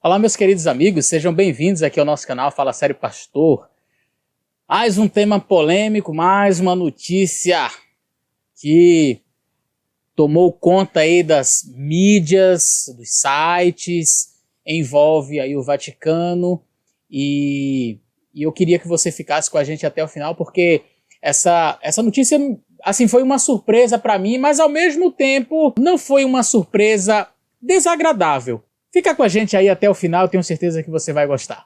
Olá, meus queridos amigos, sejam bem-vindos aqui ao nosso canal Fala Sério Pastor. Mais um tema polêmico, mais uma notícia que tomou conta aí das mídias, dos sites, envolve aí o Vaticano e eu queria que você ficasse com a gente até o final, porque essa notícia assim, foi uma surpresa para mim, mas ao mesmo tempo não foi uma surpresa desagradável. Fica com a gente aí até o final, tenho certeza que você vai gostar.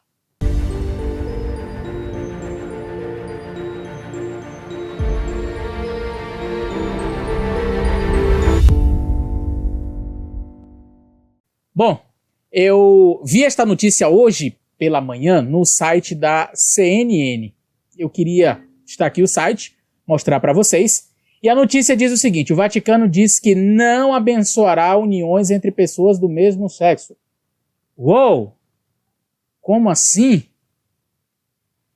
Bom, eu vi esta notícia hoje pela manhã no site da CNN. Eu queria estar aqui o site, mostrar para vocês. E a notícia diz o seguinte: o Vaticano diz que não abençoará uniões entre pessoas do mesmo sexo. Uou! Como assim?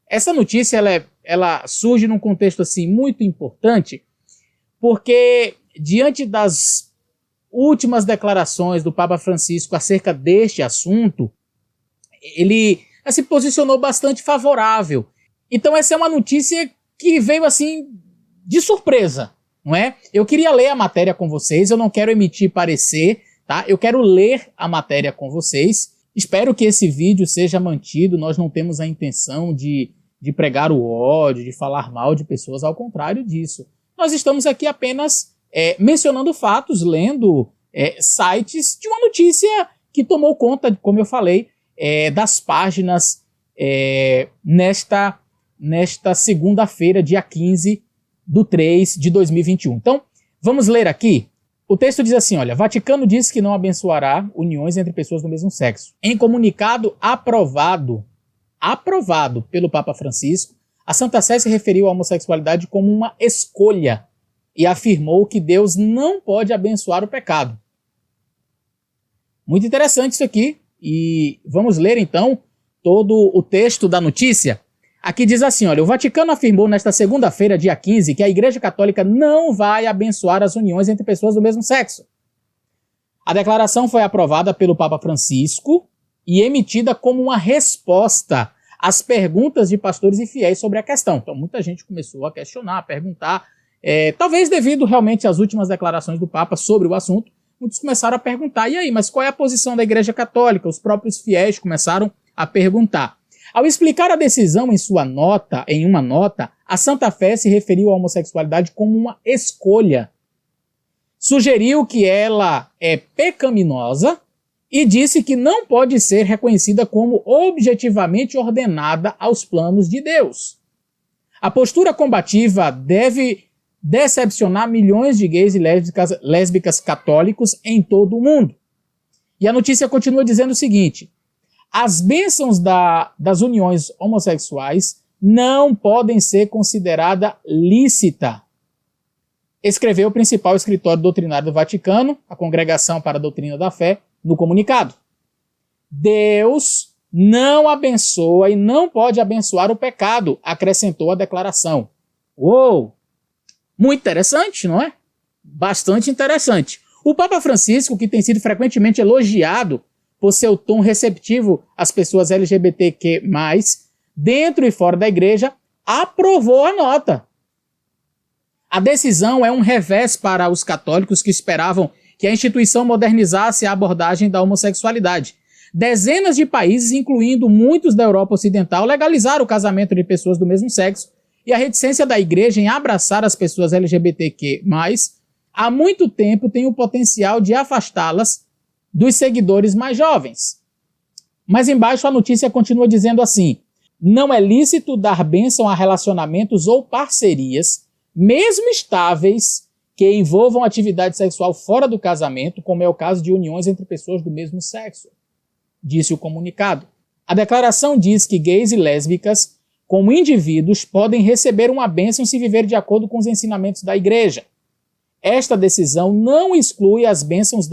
Essa notícia ela surge num contexto assim, muito importante, porque diante das últimas declarações do Papa Francisco acerca deste assunto, ele se posicionou bastante favorável. Então essa é uma notícia que veio assim de surpresa. Não é? Eu queria ler a matéria com vocês, eu não quero emitir parecer, tá? Eu quero ler a matéria com vocês. Espero que esse vídeo seja mantido, nós não temos a intenção de pregar o ódio, de falar mal de pessoas, ao contrário disso. Nós estamos aqui apenas mencionando fatos, lendo sites de uma notícia que tomou conta, como eu falei, das páginas nesta segunda-feira, dia 15/3/2021. Então, vamos ler aqui. O texto diz assim, olha: Vaticano diz que não abençoará uniões entre pessoas do mesmo sexo. Em comunicado aprovado pelo Papa Francisco, a Santa Sé se referiu à homossexualidade como uma escolha e afirmou que Deus não pode abençoar o pecado. Muito interessante isso aqui, e vamos ler então todo o texto da notícia. Aqui diz assim, olha: o Vaticano afirmou nesta segunda-feira, dia 15, que a Igreja Católica não vai abençoar as uniões entre pessoas do mesmo sexo. A declaração foi aprovada pelo Papa Francisco e emitida como uma resposta às perguntas de pastores e fiéis sobre a questão. Então muita gente começou a questionar, a perguntar, talvez devido realmente às últimas declarações do Papa sobre o assunto, muitos começaram a perguntar, e aí, mas qual é a posição da Igreja Católica? Os próprios fiéis começaram a perguntar. Ao explicar a decisão em uma nota, a Santa Fé se referiu à homossexualidade como uma escolha. Sugeriu que ela é pecaminosa e disse que não pode ser reconhecida como objetivamente ordenada aos planos de Deus. A postura combativa deve decepcionar milhões de gays e lésbicas católicos em todo o mundo. E a notícia continua dizendo o seguinte: as bênçãos das uniões homossexuais não podem ser consideradas lícita, escreveu o principal escritório doutrinário do Vaticano, a Congregação para a Doutrina da Fé, no comunicado. Deus não abençoa e não pode abençoar o pecado, acrescentou a declaração. Uou! Muito interessante, não é? Bastante interessante. O Papa Francisco, que tem sido frequentemente elogiado por seu tom receptivo às pessoas LGBTQ+, dentro e fora da igreja, aprovou a nota. A decisão é um revés para os católicos que esperavam que a instituição modernizasse a abordagem da homossexualidade. Dezenas de países, incluindo muitos da Europa Ocidental, legalizaram o casamento de pessoas do mesmo sexo, e a reticência da igreja em abraçar as pessoas LGBTQ+, há muito tempo tem o potencial de afastá-las dos seguidores mais jovens. Mas embaixo a notícia continua dizendo assim: não é lícito dar bênção a relacionamentos ou parcerias, mesmo estáveis, que envolvam atividade sexual fora do casamento, como é o caso de uniões entre pessoas do mesmo sexo, disse o comunicado. A declaração diz que gays e lésbicas, como indivíduos, podem receber uma bênção se viver de acordo com os ensinamentos da igreja. Esta decisão não exclui as bênçãos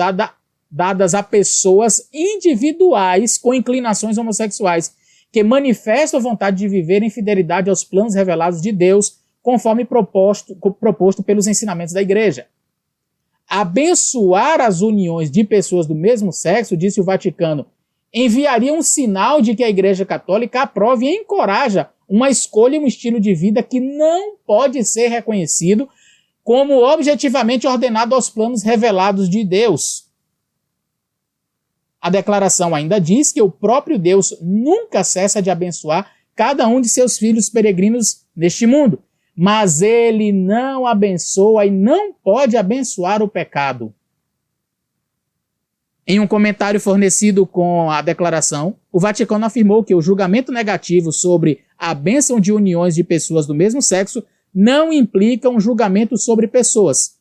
dadas a pessoas individuais com inclinações homossexuais, que manifestam vontade de viver em fidelidade aos planos revelados de Deus, conforme proposto pelos ensinamentos da igreja. Abençoar as uniões de pessoas do mesmo sexo, disse o Vaticano, enviaria um sinal de que a Igreja Católica aprova e encoraja uma escolha e um estilo de vida que não pode ser reconhecido como objetivamente ordenado aos planos revelados de Deus. A declaração ainda diz que o próprio Deus nunca cessa de abençoar cada um de seus filhos peregrinos neste mundo, mas ele não abençoa e não pode abençoar o pecado. Em um comentário fornecido com a declaração, o Vaticano afirmou que o julgamento negativo sobre a bênção de uniões de pessoas do mesmo sexo não implica um julgamento sobre pessoas.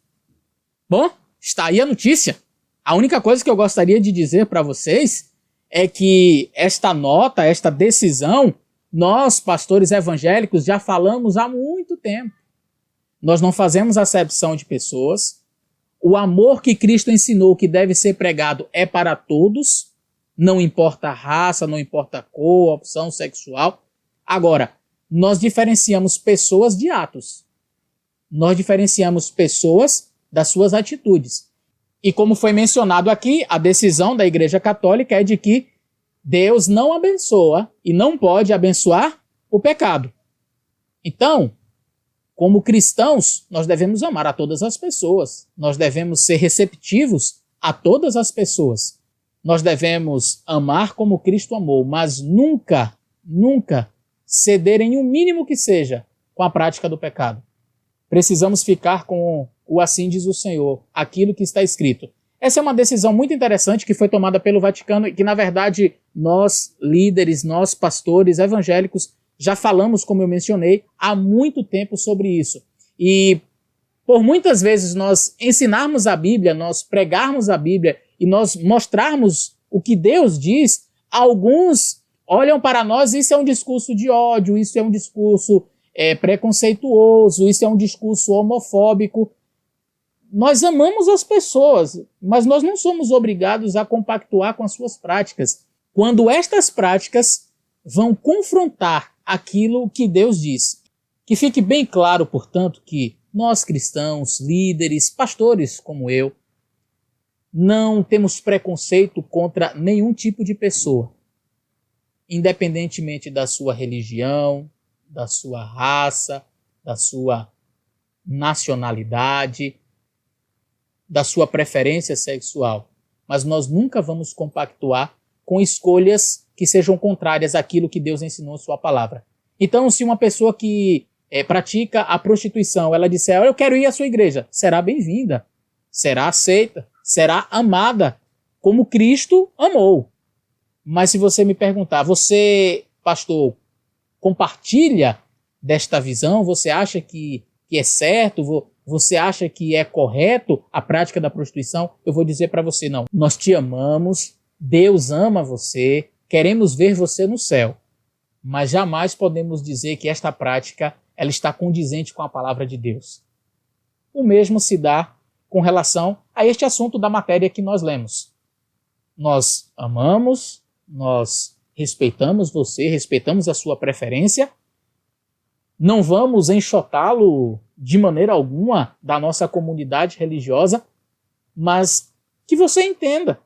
Bom, está aí a notícia. A única coisa que eu gostaria de dizer para vocês é que esta nota, esta decisão, nós, pastores evangélicos, já falamos há muito tempo. Nós não fazemos acepção de pessoas. O amor que Cristo ensinou que deve ser pregado é para todos, não importa a raça, não importa a cor, opção sexual. Agora, nós diferenciamos pessoas de atos. Nós diferenciamos pessoas das suas atitudes. E como foi mencionado aqui, a decisão da Igreja Católica é de que Deus não abençoa e não pode abençoar o pecado. Então, como cristãos, nós devemos amar a todas as pessoas. Nós devemos ser receptivos a todas as pessoas. Nós devemos amar como Cristo amou, mas nunca, nunca ceder em um mínimo que seja com a prática do pecado. Precisamos ficar com o assim diz o Senhor, aquilo que está escrito. Essa é uma decisão muito interessante que foi tomada pelo Vaticano e que, na verdade, nós, líderes, nós, pastores evangélicos, já falamos, como eu mencionei, há muito tempo sobre isso. E por muitas vezes nós ensinarmos a Bíblia, nós pregarmos a Bíblia e nós mostrarmos o que Deus diz, alguns olham para nós, isso é um discurso de ódio, isso é um discurso preconceituoso, isso é um discurso homofóbico. Nós amamos as pessoas, mas nós não somos obrigados a compactuar com as suas práticas. Quando estas práticas vão confrontar aquilo que Deus diz. Que fique bem claro, portanto, que nós cristãos, líderes, pastores como eu, não temos preconceito contra nenhum tipo de pessoa, independentemente da sua religião, da sua raça, da sua nacionalidade, da sua preferência sexual. Mas nós nunca vamos compactuar com escolhas que sejam contrárias àquilo que Deus ensinou em sua palavra. Então, se uma pessoa que pratica a prostituição, ela disser, eu quero ir à sua igreja, será bem-vinda, será aceita, será amada, como Cristo amou. Mas se você me perguntar, você, pastor, compartilha desta visão? Você acha que é certo? Você acha que é correto a prática da prostituição? Eu vou dizer para você, não. Nós te amamos, Deus ama você, queremos ver você no céu, mas jamais podemos dizer que esta prática ela está condizente com a palavra de Deus. O mesmo se dá com relação a este assunto da matéria que nós lemos. Nós amamos, nós respeitamos você, respeitamos a sua preferência, não vamos enxotá-lo de maneira alguma da nossa comunidade religiosa, mas que você entenda,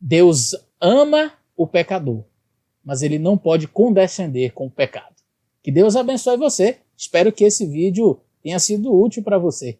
Deus ama o pecador, mas ele não pode condescender com o pecado. Que Deus abençoe você. Espero que esse vídeo tenha sido útil para você.